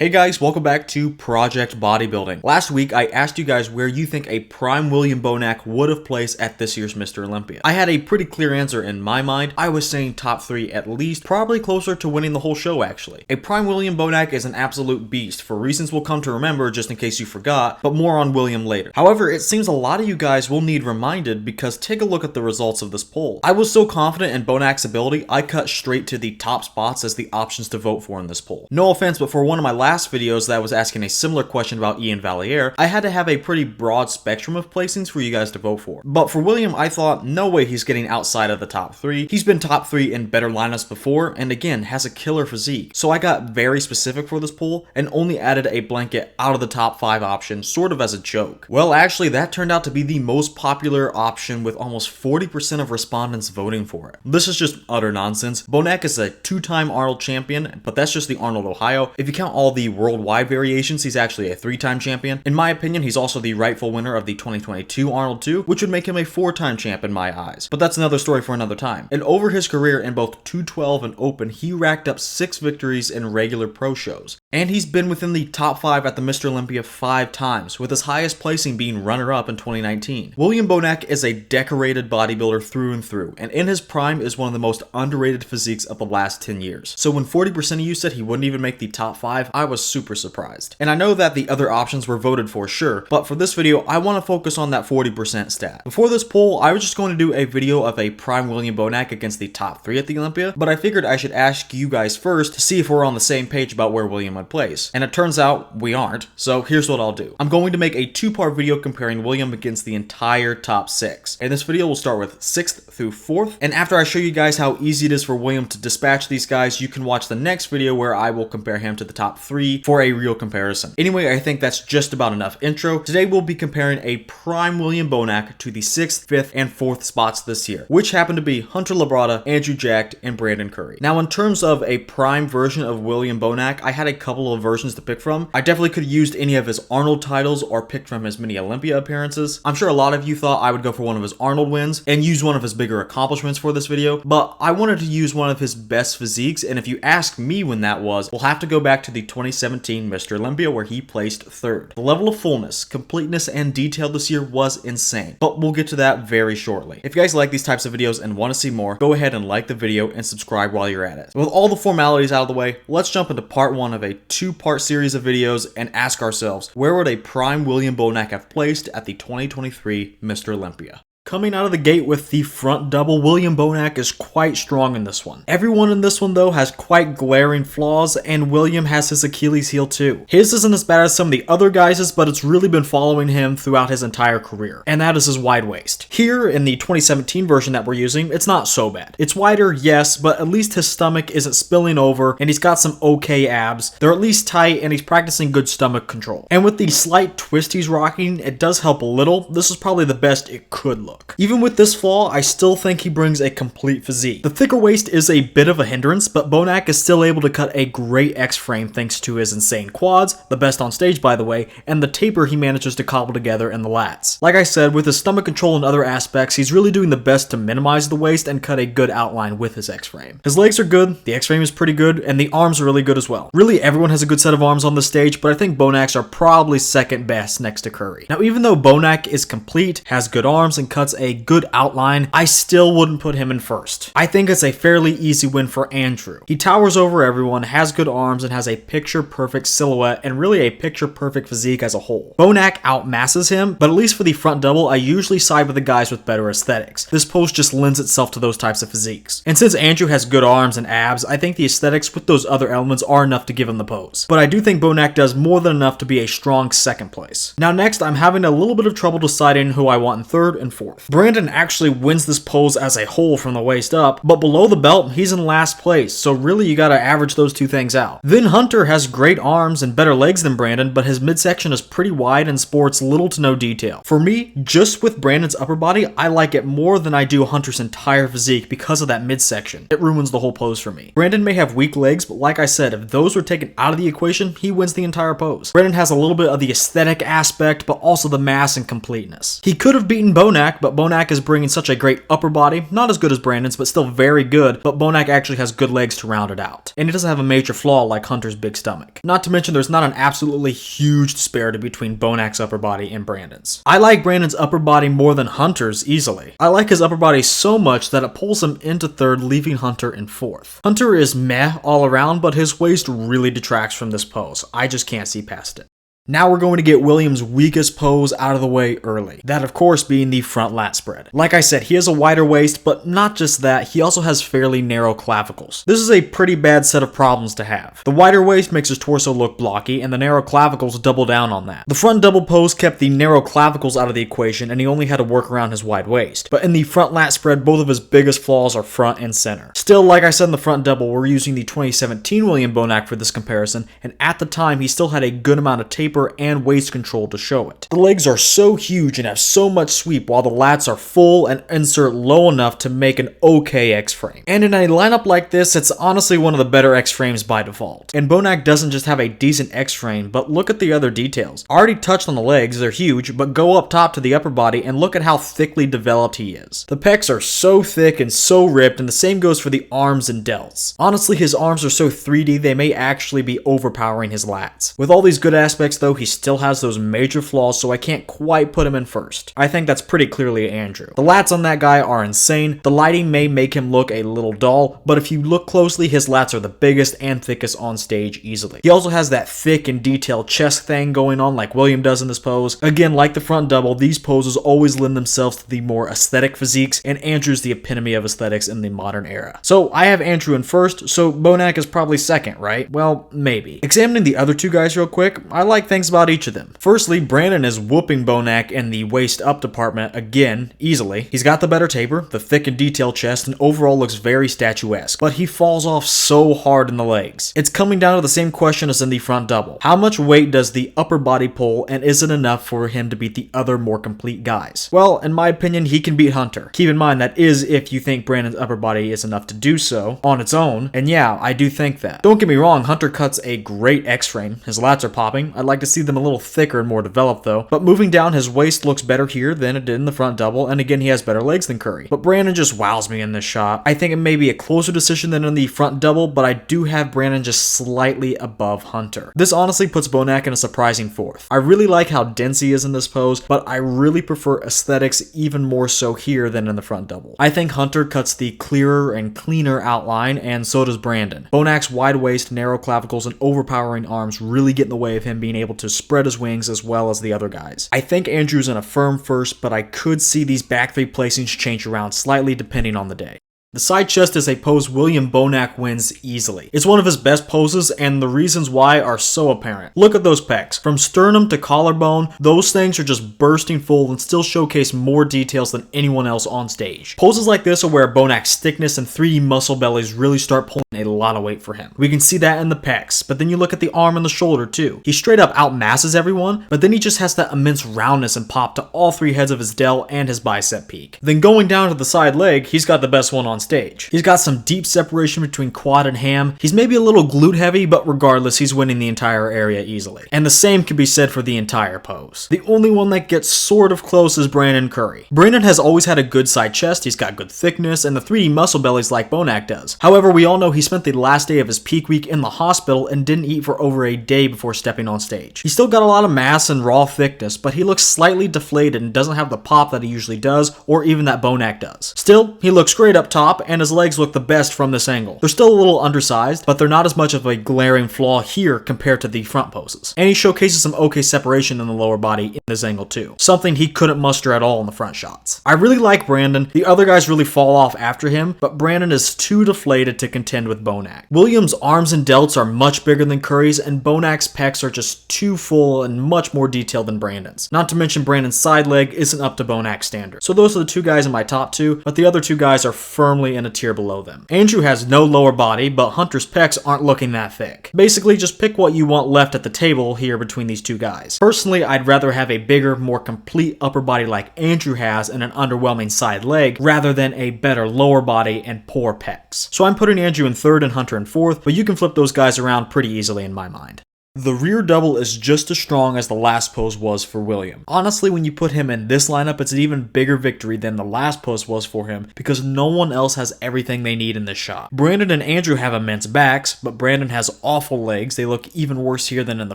Hey guys, welcome back to Project Bodybuilding. Last week, I asked you guys where you think a prime William Bonac would have placed at this year's Mr. Olympia. I had a pretty clear answer in my mind. I was saying top 3 at least, probably closer to winning the whole show actually. A prime William Bonac is an absolute beast, for reasons we'll come to remember just in case you forgot, but more on William later. However, it seems a lot of you guys will need reminded because take a look at the results of this poll. I was so confident in Bonac's ability, I cut straight to the top spots as the options to vote for in this poll. No offense, but for one of my last videos that was asking a similar question about Ian Valliere, I had to have a pretty broad spectrum of placings for you guys to vote for. But for William, I thought, no way he's getting outside of the top 3. He's been top 3 in better lineups before, and again, has a killer physique. So I got very specific for this poll, and only added a blanket out of the top 5 option, sort of as a joke. Well, actually, that turned out to be the most popular option with almost 40% of respondents voting for it. This is just utter nonsense. Bonac is a 2-time Arnold champion, but that's just the Arnold Ohio. If you count all the worldwide variations, he's actually a 3-time champion. In my opinion, he's also the rightful winner of the 2022 Arnold 2, which would make him a 4-time champ in my eyes. But that's another story for another time. And over his career in both 212 and Open, he racked up 6 victories in regular pro shows. And he's been within the top 5 at the Mr. Olympia 5 times, with his highest placing being runner-up in 2019. William Bonac is a decorated bodybuilder through and through, and in his prime is one of the most underrated physiques of the last 10 years. So when 40% of you said he wouldn't even make the top 5, I was super surprised. And I know that the other options were voted for, sure, but for this video, I want to focus on that 40% stat. Before this poll, I was just going to do a video of a prime William Bonac against the top 3 at the Olympia, but I figured I should ask you guys first to see if we're on the same page about where William would place. And it turns out we aren't, so here's what I'll do. I'm going to make a 2-part video comparing William against the entire top 6. And this video will start with 6th through 4th, and after I show you guys how easy it is for William to dispatch these guys, you can watch the next video where I will compare him to the top 3 for a real comparison. Anyway, I think that's just about enough intro. Today we'll be comparing a prime William Bonac to the 6th, 5th, and 4th spots this year, which happen to be Hunter Labrada, Andrew Jacked, and Brandon Curry. Now, in terms of a prime version of William Bonac, I had a couple of versions to pick from. I definitely could have used any of his Arnold titles or picked from his mini Olympia appearances. I'm sure a lot of you thought I would go for one of his Arnold wins and use one of his bigger accomplishments for this video, but I wanted to use one of his best physiques, and if you ask me when that was, we'll have to go back to the 2017 Mr. Olympia where he placed 3rd. The level of fullness, completeness, and detail this year was insane, but we'll get to that very shortly. If you guys like these types of videos and want to see more, go ahead and like the video and subscribe while you're at it. With all the formalities out of the way, let's jump into part 1 of a 2-part series of videos and ask ourselves, where would a prime William Bonac have placed at the 2023 Mr. Olympia? Coming out of the gate with the front double, William Bonac is quite strong in this one. Everyone in this one though has quite glaring flaws, and William has his Achilles heel too. His isn't as bad as some of the other guys', but it's really been following him throughout his entire career, and that is his wide waist. Here in the 2017 version that we're using, it's not so bad. It's wider, yes, but at least his stomach isn't spilling over, and he's got some okay abs. They're at least tight, and he's practicing good stomach control. And with the slight twist he's rocking, it does help a little. This is probably the best it could look. Even with this flaw, I still think he brings a complete physique. The thicker waist is a bit of a hindrance, but Bonac is still able to cut a great X-frame thanks to his insane quads, the best on stage by the way, and the taper he manages to cobble together in the lats. Like I said, with his stomach control and other aspects, he's really doing the best to minimize the waist and cut a good outline with his X-frame. His legs are good, the X-frame is pretty good, and the arms are really good as well. Really, everyone has a good set of arms on the stage, but I think Bonac's are probably second best next to Curry. Now, even though Bonac is complete, has good arms, and cuts a good outline, I still wouldn't put him in first. I think it's a fairly easy win for Andrew. He towers over everyone, has good arms, and has a picture-perfect silhouette, and really a picture-perfect physique as a whole. Bonac outmasses him, but at least for the front double, I usually side with the guys with better aesthetics. This pose just lends itself to those types of physiques. And since Andrew has good arms and abs, I think the aesthetics with those other elements are enough to give him the pose. But I do think Bonac does more than enough to be a strong second place. Now next, I'm having a little bit of trouble deciding who I want in 3rd and 4th. Brandon actually wins this pose as a whole from the waist up, but below the belt, he's in last place, so really you gotta average those two things out. Then Hunter has great arms and better legs than Brandon, but his midsection is pretty wide and sports little to no detail. For me, just with Brandon's upper body, I like it more than I do Hunter's entire physique because of that midsection. It ruins the whole pose for me. Brandon may have weak legs, but like I said, if those were taken out of the equation, he wins the entire pose. Brandon has a little bit of the aesthetic aspect, but also the mass and completeness. He could have beaten Bonac, Bonac, but Bonac is bringing such a great upper body, not as good as Brandon's, but still very good, but Bonac actually has good legs to round it out. And he doesn't have a major flaw like Hunter's big stomach. Not to mention there's not an absolutely huge disparity between Bonac's upper body and Brandon's. I like Brandon's upper body more than Hunter's easily. I like his upper body so much that it pulls him into third, leaving Hunter in fourth. Hunter is meh all around, but his waist really detracts from this pose. I just can't see past it. Now we're going to get William's weakest pose out of the way early. That, of course, being the front lat spread. Like I said, he has a wider waist, but not just that, he also has fairly narrow clavicles. This is a pretty bad set of problems to have. The wider waist makes his torso look blocky, and the narrow clavicles double down on that. The front double pose kept the narrow clavicles out of the equation, and he only had to work around his wide waist. But in the front lat spread, both of his biggest flaws are front and center. Still, like I said in the front double, we're using the 2017 William Bonac for this comparison, and at the time, he still had a good amount of taper and waist control to show it. The legs are so huge and have so much sweep, while the lats are full and insert low enough to make an okay X-frame. And in a lineup like this, it's honestly one of the better X-frames by default. And Bonac doesn't just have a decent X-frame, but look at the other details. I already touched on the legs, they're huge, but go up top to the upper body and look at how thickly developed he is. The pecs are so thick and so ripped, and the same goes for the arms and delts. Honestly, his arms are so 3D, they may actually be overpowering his lats. With all these good aspects though, he still has those major flaws, so I can't quite put him in first. I think that's pretty clearly Andrew. The lats on that guy are insane. The lighting may make him look a little dull, but if you look closely, his lats are the biggest and thickest on stage easily. He also has that thick and detailed chest thing going on like William does in this pose. Again, like the front double, these poses always lend themselves to the more aesthetic physiques, and Andrew's the epitome of aesthetics in the modern era. So I have Andrew in first, so Bonac is probably second, right? Well, maybe. Examining the other two guys real quick, I like things about each of them. Firstly, Brandon is whooping Bonac in the waist up department again, easily. He's got the better taper, the thick and detailed chest, and overall looks very statuesque, but he falls off so hard in the legs. It's coming down to the same question as in the front double. How much weight does the upper body pull, and is it enough for him to beat the other more complete guys? Well, in my opinion, he can beat Hunter. Keep in mind that is if you think Brandon's upper body is enough to do so on its own, and yeah, I do think that. Don't get me wrong, Hunter cuts a great X-frame. His lats are popping. I'd like to see them a little thicker and more developed though, but moving down, his waist looks better here than it did in the front double, and again, he has better legs than Curry. But Brandon just wows me in this shot. I think it may be a closer decision than in the front double, but I do have Brandon just slightly above Hunter. This honestly puts Bonac in a surprising fourth. I really like how dense he is in this pose, but I really prefer aesthetics even more so here than in the front double. I think Hunter cuts the clearer and cleaner outline, and so does Brandon. Bonac's wide waist, narrow clavicles, and overpowering arms really get in the way of him being able to spread his wings as well as the other guys. I think Andrew's in a firm first, but I could see these back three placings change around slightly depending on the day. The side chest is a pose William Bonac wins easily. It's one of his best poses, and the reasons why are so apparent. Look at those pecs. From sternum to collarbone, those things are just bursting full and still showcase more details than anyone else on stage. Poses like this are where Bonac's thickness and 3D muscle bellies really start pulling a lot of weight for him. We can see that in the pecs, but then you look at the arm and the shoulder too. He straight up outmasses everyone, but then he just has that immense roundness and pop to all three heads of his delt and his bicep peak. Then going down to the side leg, he's got the best one on stage. He's got some deep separation between quad and ham. He's maybe a little glute heavy, but regardless, he's winning the entire area easily. And the same can be said for the entire pose. The only one that gets sort of close is Brandon Curry. Brandon has always had a good side chest, he's got good thickness, and the 3D muscle bellies like Bonac does. However, we all know he spent the last day of his peak week in the hospital and didn't eat for over a day before stepping on stage. He's still got a lot of mass and raw thickness, but he looks slightly deflated and doesn't have the pop that he usually does, or even that Bonac does. Still, he looks great up top, and his legs look the best from this angle. They're still a little undersized, but they're not as much of a glaring flaw here compared to the front poses. And he showcases some okay separation in the lower body in this angle too, something he couldn't muster at all in the front shots. I really like Brandon. The other guys really fall off after him, but Brandon is too deflated to contend with Bonac. William's arms and delts are much bigger than Curry's, and Bonac's pecs are just too full and much more detailed than Brandon's. Not to mention Brandon's side leg isn't up to Bonac's standard. So those are the two guys in my top two, but the other two guys are firmly in a tier below them. Andrew has no lower body, but Hunter's pecs aren't looking that thick. Basically, just pick what you want left at the table here between these two guys. Personally, I'd rather have a bigger, more complete upper body like Andrew has and an underwhelming side leg, rather than a better lower body and poor pecs. So I'm putting Andrew in third and Hunter in fourth, but you can flip those guys around pretty easily in my mind. The rear double is just as strong as the last pose was for William. Honestly, when you put him in this lineup, it's an even bigger victory than the last pose was for him because no one else has everything they need in this shot. Brandon and Andrew have immense backs, but Brandon has awful legs. They look even worse here than in the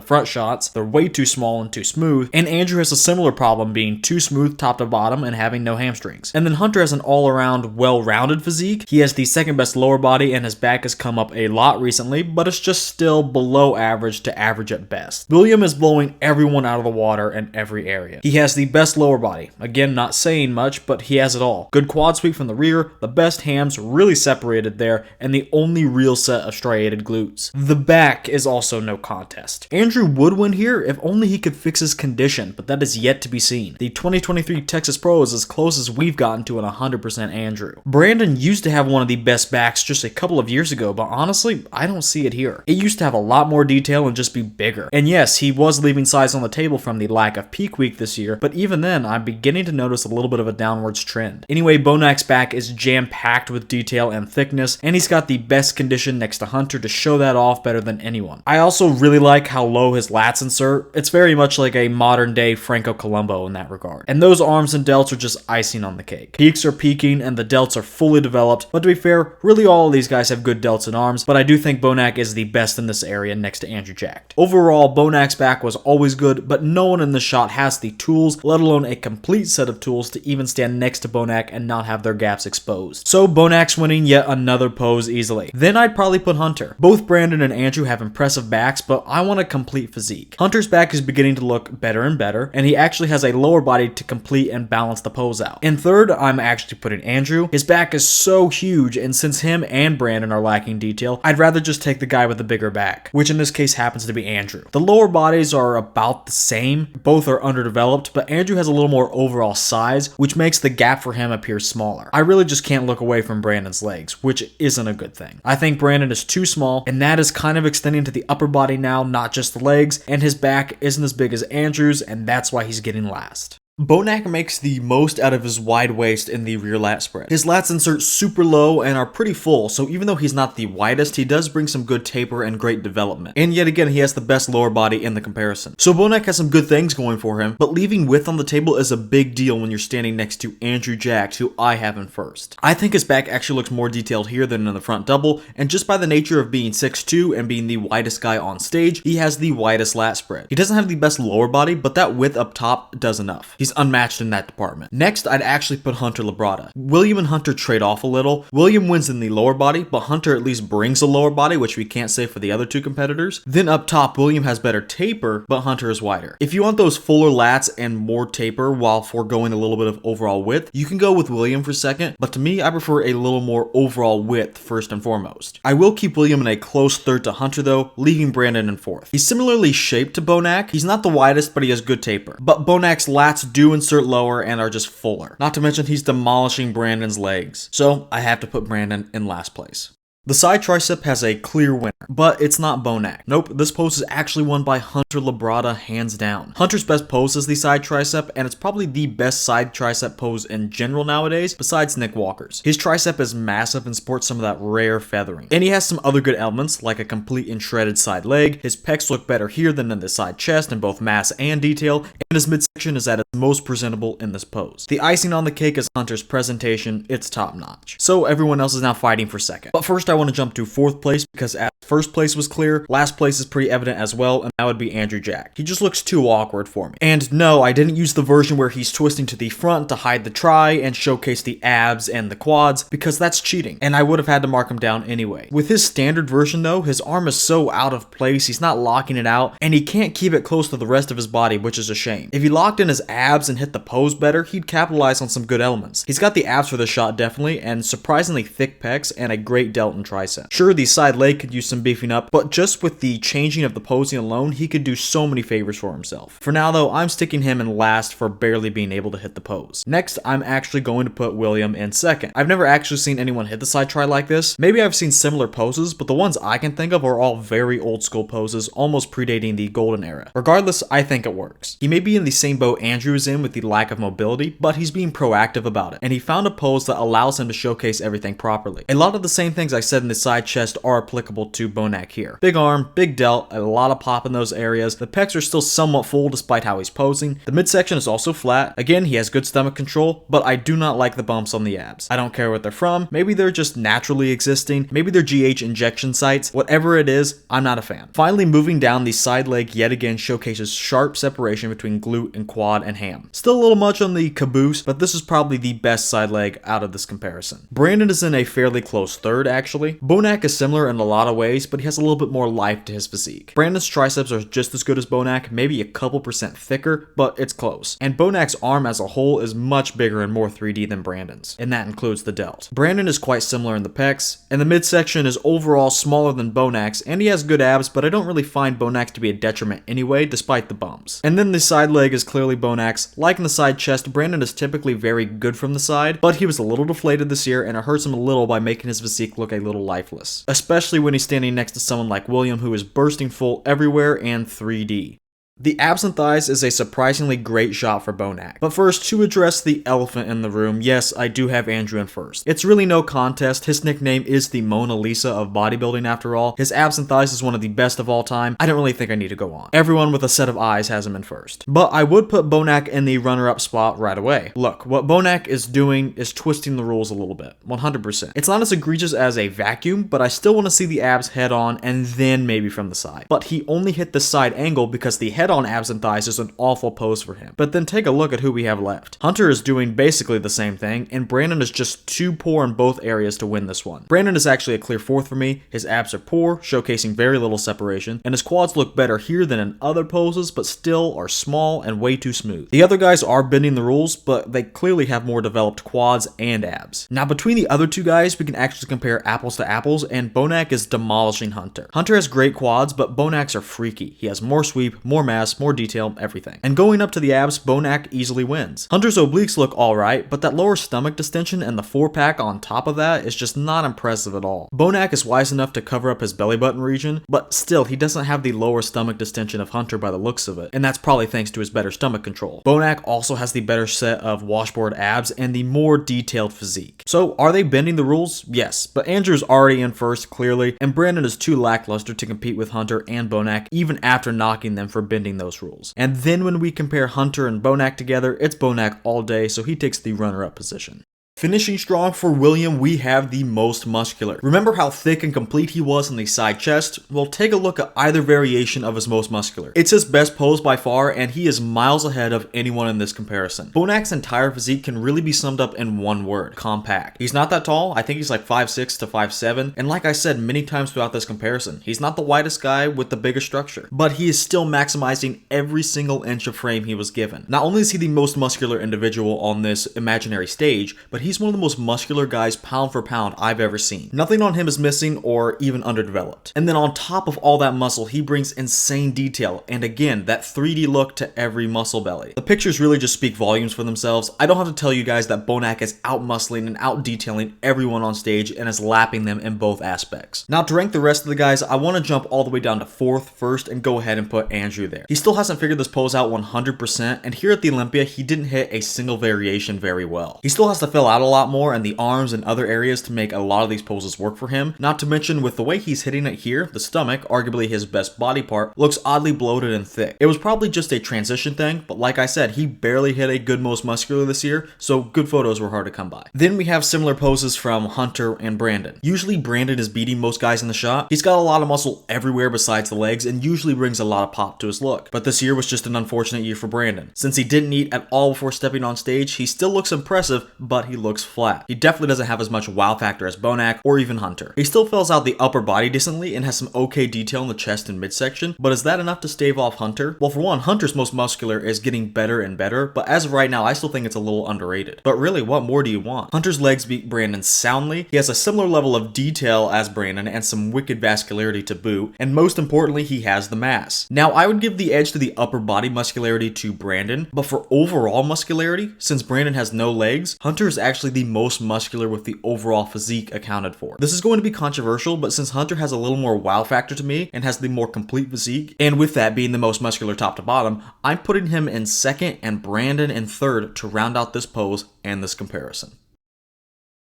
front shots. They're way too small and too smooth, and Andrew has a similar problem being too smooth top to bottom and having no hamstrings. And then Hunter has an all-around, well-rounded physique. He has the second best lower body and his back has come up a lot recently, but it's just still below average to average at best. William is blowing everyone out of the water in every area. He has the best lower body. Again, not saying much, but he has it all. Good quad sweep from the rear, the best hams really separated there, and the only real set of striated glutes. The back is also no contest. Andrew would win here if only he could fix his condition, but that is yet to be seen. The 2023 Texas Pro is as close as we've gotten to an 100% Andrew. Brandon used to have one of the best backs just a couple of years ago, but honestly, I don't see it here. It used to have a lot more detail and just be bigger. And yes, he was leaving size on the table from the lack of peak week this year, but even then, I'm beginning to notice a little bit of a downwards trend. Anyway, Bonac's back is jam-packed with detail and thickness, and he's got the best condition next to Hunter to show that off better than anyone. I also really like how low his lats insert. It's very much like a modern-day Franco Columbu in that regard. And those arms and delts are just icing on the cake. Peaks are peaking, and the delts are fully developed, but to be fair, really all of these guys have good delts and arms, but I do think Bonac is the best in this area next to Andrew Jacked. Overall, Bonac's back was always good, but no one in the shot has the tools, let alone a complete set of tools to even stand next to Bonac and not have their gaps exposed. So Bonac's winning yet another pose easily. Then I'd probably put Hunter. Both Brandon and Andrew have impressive backs, but I want a complete physique. Hunter's back is beginning to look better and better, and he actually has a lower body to complete and balance the pose out. In third, I'm actually putting Andrew. His back is so huge, and since him and Brandon are lacking detail, I'd rather just take the guy with the bigger back, which in this case happens to be Andrew. The lower bodies are about the same, both are underdeveloped, but Andrew has a little more overall size, which makes the gap for him appear smaller. I really just can't look away from Brandon's legs, which isn't a good thing. I think Brandon is too small, and that is kind of extending to the upper body now, not just the legs, and his back isn't as big as Andrew's, and that's why he's getting last. Bonac makes the most out of his wide waist in the rear lat spread. His lats insert super low and are pretty full, so even though he's not the widest, he does bring some good taper and great development. And yet again, he has the best lower body in the comparison. So Bonac has some good things going for him, but leaving width on the table is a big deal when you're standing next to Andrew Jacked, who I have in first. I think his back actually looks more detailed here than in the front double, and just by the nature of being 6'2" and being the widest guy on stage, he has the widest lat spread. He doesn't have the best lower body, but that width up top does enough. He's unmatched in that department. Next, I'd actually put Hunter Labrada. William and Hunter trade off a little. William wins in the lower body, but Hunter at least brings a lower body, which we can't say for the other two competitors. Then up top, William has better taper, but Hunter is wider. If you want those fuller lats and more taper while foregoing a little bit of overall width, you can go with William for second, but to me, I prefer a little more overall width first and foremost. I will keep William in a close third to Hunter though, leaving Brandon in fourth. He's similarly shaped to Bonac. He's not the widest, but he has good taper. But Bonac's lats do insert lower and are just fuller. Not to mention he's demolishing Brandon's legs. So I have to put Brandon in last place. The side tricep has a clear winner, but it's not Bonac. Nope, this pose is actually won by Hunter Labrada hands down. Hunter's best pose is the side tricep, and it's probably the best side tricep pose in general nowadays, besides Nick Walker's. His tricep is massive and sports some of that rare feathering. And he has some other good elements, like a complete and shredded side leg. His pecs look better here than in the side chest in both mass and detail, and his midsection is at its most presentable in this pose. The icing on the cake is Hunter's presentation. It's top notch. So everyone else is now fighting for second. But first I want to jump to fourth place because as first place was clear, last place is pretty evident as well, and that would be Andrew Jacked. He just looks too awkward for me. And no, I didn't use the version where he's twisting to the front to hide the tri and showcase the abs and the quads because that's cheating, and I would have had to mark him down anyway. With his standard version though, his arm is so out of place, he's not locking it out, and he can't keep it close to the rest of his body, which is a shame. If he locked in his abs and hit the pose better, he'd capitalize on some good elements. He's got the abs for the shot definitely, and surprisingly thick pecs and a great delt and tricep. Sure, the side leg could use some beefing up, but just with the changing of the posing alone, he could do so many favors for himself. For now though, I'm sticking him in last for barely being able to hit the pose. Next, I'm actually going to put William in second. I've never actually seen anyone hit the side tri like this. Maybe I've seen similar poses, but the ones I can think of are all very old school poses, almost predating the golden era. Regardless, I think it works. He may be in the same boat Andrew is in with the lack of mobility, but he's being proactive about it, and he found a pose that allows him to showcase everything properly. A lot of the same things I said said in the side chest are applicable to Bonac here. Big arm, big delt, a lot of pop in those areas. The pecs are still somewhat full despite how he's posing. The midsection is also flat. Again, he has good stomach control, but I do not like the bumps on the abs. I don't care what they're from. Maybe they're just naturally existing. Maybe they're GH injection sites. Whatever it is, I'm not a fan. Finally, moving down, the side leg yet again showcases sharp separation between glute and quad and ham. Still a little much on the caboose, but this is probably the best side leg out of this comparison. Brandon is in a fairly close third, actually. Bonac is similar in a lot of ways, but he has a little bit more life to his physique. Brandon's triceps are just as good as Bonac, maybe a couple percent thicker, but it's close. And Bonac's arm as a whole is much bigger and more 3D than Brandon's, and that includes the delt. Brandon is quite similar in the pecs, and the midsection is overall smaller than Bonac's, and he has good abs, but I don't really find Bonac's to be a detriment anyway, despite the bumps. And then the side leg is clearly Bonac's. Like in the side chest, Brandon is typically very good from the side, but he was a little deflated this year, and it hurts him a little by making his physique look a little lifeless. Especially when he's standing next to someone like William, who is bursting full everywhere and 3D. The abs and thighs is a surprisingly great shot for Bonac. But first, to address the elephant in the room, yes, I do have Andrew in first. It's really no contest. His nickname is the Mona Lisa of bodybuilding after all. His abs and thighs is one of the best of all time. I don't really think I need to go on. Everyone with a set of eyes has him in first. But I would put Bonac in the runner-up spot right away. Look, what Bonac is doing is twisting the rules a little bit. 100%. It's not as egregious as a vacuum, but I still want to see the abs head on and then maybe from the side. But he only hit the side angle because the head-on abs and thighs is an awful pose for him. But then take a look at who we have left. Hunter is doing basically the same thing, and Brandon is just too poor in both areas to win this one. Brandon is actually a clear fourth for me. His abs are poor, showcasing very little separation, and his quads look better here than in other poses, but still are small and way too smooth. The other guys are bending the rules, but they clearly have more developed quads and abs. Now between the other two guys, we can actually compare apples to apples, and Bonac is demolishing Hunter. Hunter has great quads, but Bonac's are freaky. He has more sweep, more mass, more detail, everything. And going up to the abs, Bonac easily wins. Hunter's obliques look alright, but that lower stomach distension and the 4-pack on top of that is just not impressive at all. Bonac is wise enough to cover up his belly button region, but still he doesn't have the lower stomach distension of Hunter by the looks of it, and that's probably thanks to his better stomach control. Bonac also has the better set of washboard abs and the more detailed physique. So are they bending the rules? Yes, but Andrew's already in first clearly, and Brandon is too lackluster to compete with Hunter and Bonac even after knocking them for bending those rules. And then when we compare Hunter and Bonac together, it's Bonac all day, so he takes the runner-up position. Finishing strong for William, we have the most muscular. Remember how thick and complete he was in the side chest? Well, take a look at either variation of his most muscular. It's his best pose by far, and he is miles ahead of anyone in this comparison. Bonac's entire physique can really be summed up in one word: compact. He's not that tall. I think he's like 5'6" to 5'7", and like I said many times throughout this comparison, he's not the widest guy with the biggest structure, but he is still maximizing every single inch of frame he was given. Not only is he the most muscular individual on this imaginary stage, but he's one of the most muscular guys pound for pound I've ever seen. Nothing on him is missing or even underdeveloped. And then on top of all that muscle, he brings insane detail, and again, that 3D look to every muscle belly. The pictures really just speak volumes for themselves. I don't have to tell you guys that Bonac is out-muscling and out-detailing everyone on stage and is lapping them in both aspects. Now to rank the rest of the guys, I want to jump all the way down to fourth first and go ahead and put Andrew there. He still hasn't figured this pose out 100%, and here at the Olympia, he didn't hit a single variation very well. He still has to fill out a lot more in the arms and other areas to make a lot of these poses work for him. Not to mention with the way he's hitting it here, the stomach, arguably his best body part, looks oddly bloated and thick. It was probably just a transition thing, but like I said, he barely hit a good most muscular this year, so good photos were hard to come by. Then we have similar poses from Hunter and Brandon. Usually Brandon is beating most guys in the shot. He's got a lot of muscle everywhere besides the legs and usually brings a lot of pop to his look. But this year was just an unfortunate year for Brandon. Since he didn't eat at all before stepping on stage, he still looks impressive, but he looks flat. He definitely doesn't have as much wow factor as Bonac or even Hunter. He still fills out the upper body decently and has some okay detail in the chest and midsection, but is that enough to stave off Hunter? Well, for one, Hunter's most muscular is getting better and better, but as of right now, I still think it's a little underrated. But really, what more do you want? Hunter's legs beat Brandon soundly, he has a similar level of detail as Brandon and some wicked vascularity to boot, and most importantly, he has the mass. Now, I would give the edge to the upper body muscularity to Brandon, but for overall muscularity, since Brandon has no legs, Hunter is actually the most muscular with the overall physique accounted for. This is going to be controversial, but since Hunter has a little more wow factor to me and has the more complete physique, and with that being the most muscular top to bottom, I'm putting him in second and Brandon in third to round out this pose and this comparison.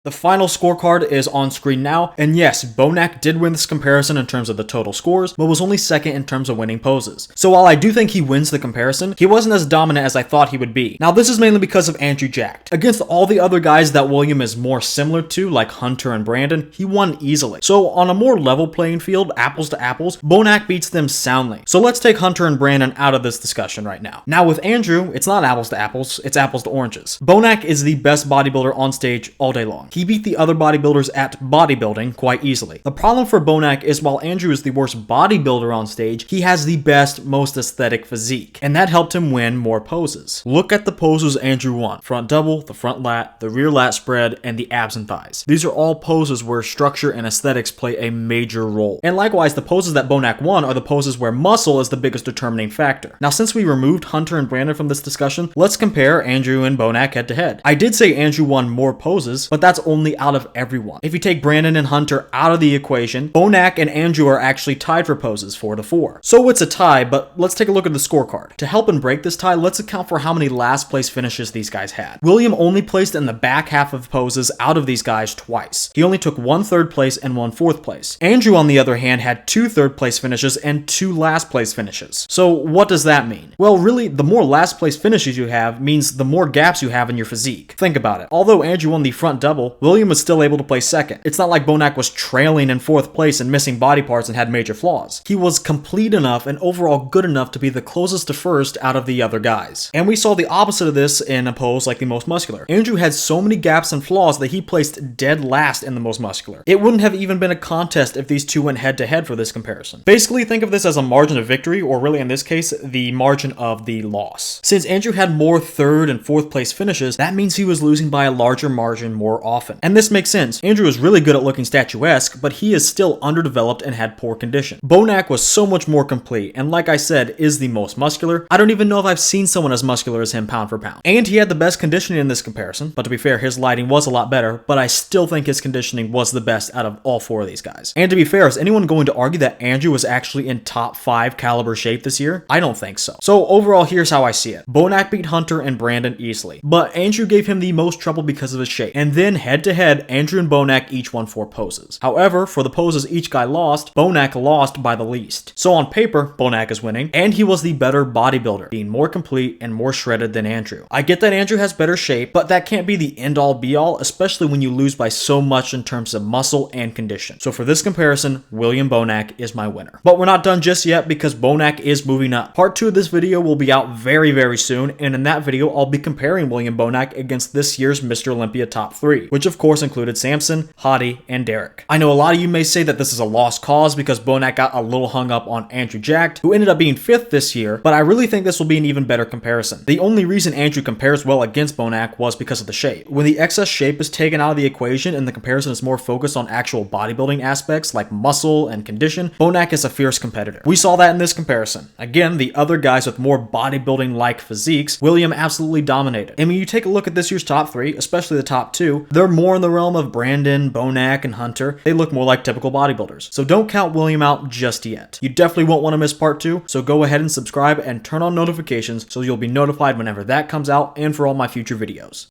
The final scorecard is on screen now, and yes, Bonac did win this comparison in terms of the total scores, but was only second in terms of winning poses. So while I do think he wins the comparison, he wasn't as dominant as I thought he would be. Now this is mainly because of Andrew Jacked. Against all the other guys that William is more similar to, like Hunter and Brandon, he won easily. So on a more level playing field, apples to apples, Bonac beats them soundly. So let's take Hunter and Brandon out of this discussion right now. Now with Andrew, it's not apples to apples, it's apples to oranges. Bonac is the best bodybuilder on stage all day long. He beat the other bodybuilders at bodybuilding quite easily. The problem for Bonac is while Andrew is the worst bodybuilder on stage, he has the best, most aesthetic physique, and that helped him win more poses. Look at the poses Andrew won. Front double, the front lat, the rear lat spread, and the abs and thighs. These are all poses where structure and aesthetics play a major role. And likewise, the poses that Bonac won are the poses where muscle is the biggest determining factor. Now since we removed Hunter and Brandon from this discussion, let's compare Andrew and Bonac head to head. I did say Andrew won more poses, but that's only out of everyone. If you take Brandon and Hunter out of the equation, Bonac and Andrew are actually tied for poses 4-4. So it's a tie, but let's take a look at the scorecard. To help and break this tie, let's account for how many last place finishes these guys had. William only placed in the back half of poses out of these guys twice. He only took 1 third place and 1 fourth place. Andrew, on the other hand, had 2 third place finishes and 2 last place finishes. So what does that mean? Well, really, the more last place finishes you have means the more gaps you have in your physique. Think about it. Although Andrew won the front double, William was still able to place second. It's not like Bonac was trailing in 4th place and missing body parts and had major flaws. He was complete enough and overall good enough to be the closest to first out of the other guys. And we saw the opposite of this in a pose like the most muscular. Andrew had so many gaps and flaws that he placed dead last in the most muscular. It wouldn't have even been a contest if these two went head to head for this comparison. Basically, think of this as a margin of victory, or really in this case, the margin of the loss. Since Andrew had more 3rd and 4th place finishes, that means he was losing by a larger margin more often. And this makes sense. Andrew is really good at looking statuesque, but he is still underdeveloped and had poor condition. Bonac was so much more complete, and like I said, is the most muscular. I don't even know if I've seen someone as muscular as him pound for pound. And he had the best conditioning in this comparison, but to be fair, his lighting was a lot better, but I still think his conditioning was the best out of all 4 of these guys. And to be fair, is anyone going to argue that Andrew was actually in top 5 caliber shape this year? I don't think so. So overall, here's how I see it. Bonac beat Hunter and Brandon easily, but Andrew gave him the most trouble because of his shape. And then head to head, Andrew and Bonac each won 4 poses. However, for the poses each guy lost, Bonac lost by the least. So on paper, Bonac is winning, and he was the better bodybuilder, being more complete and more shredded than Andrew. I get that Andrew has better shape, but that can't be the end-all be-all, especially when you lose by so much in terms of muscle and condition. So for this comparison, William Bonac is my winner. But we're not done just yet because Bonac is moving up. Part 2 of this video will be out very, very soon, and in that video, I'll be comparing William Bonac against this year's Mr. Olympia top 3, which of course included Samson, Hottie, and Derek. I know a lot of you may say that this is a lost cause because Bonac got a little hung up on Andrew Jacked, who ended up being 5th this year, but I really think this will be an even better comparison. The only reason Andrew compares well against Bonac was because of the shape. When the excess shape is taken out of the equation and the comparison is more focused on actual bodybuilding aspects like muscle and condition, Bonac is a fierce competitor. We saw that in this comparison. Again, the other guys with more bodybuilding-like physiques, William absolutely dominated. And when you take a look at this year's top 3, especially the top 2, they're more in the realm of Brandon, Bonac, and Hunter. They look more like typical bodybuilders. So don't count William out just yet. You definitely won't want to miss part 2, so go ahead and subscribe and turn on notifications so you'll be notified whenever that comes out and for all my future videos.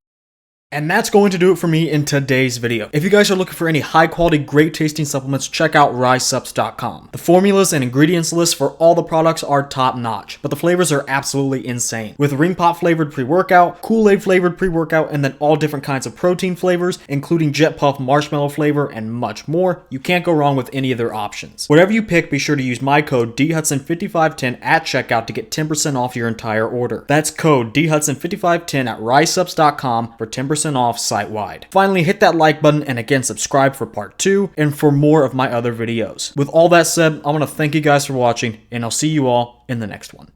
And that's going to do it for me in today's video. If you guys are looking for any high quality, great tasting supplements, check out RiseSupps.com. The formulas and ingredients list for all the products are top notch, but the flavors are absolutely insane. With ring pop flavored pre-workout, Kool-Aid flavored pre-workout, and then all different kinds of protein flavors, including Jet Puff marshmallow flavor and much more, you can't go wrong with any of their options. Whatever you pick, be sure to use my code DHudson5510 at checkout to get 10% off your entire order. That's code DHudson5510 at RiseSupps.com for 10% off site-wide. Finally, hit that like button and again subscribe for part 2 and for more of my other videos. With all that said, I want to thank you guys for watching and I'll see you all in the next one.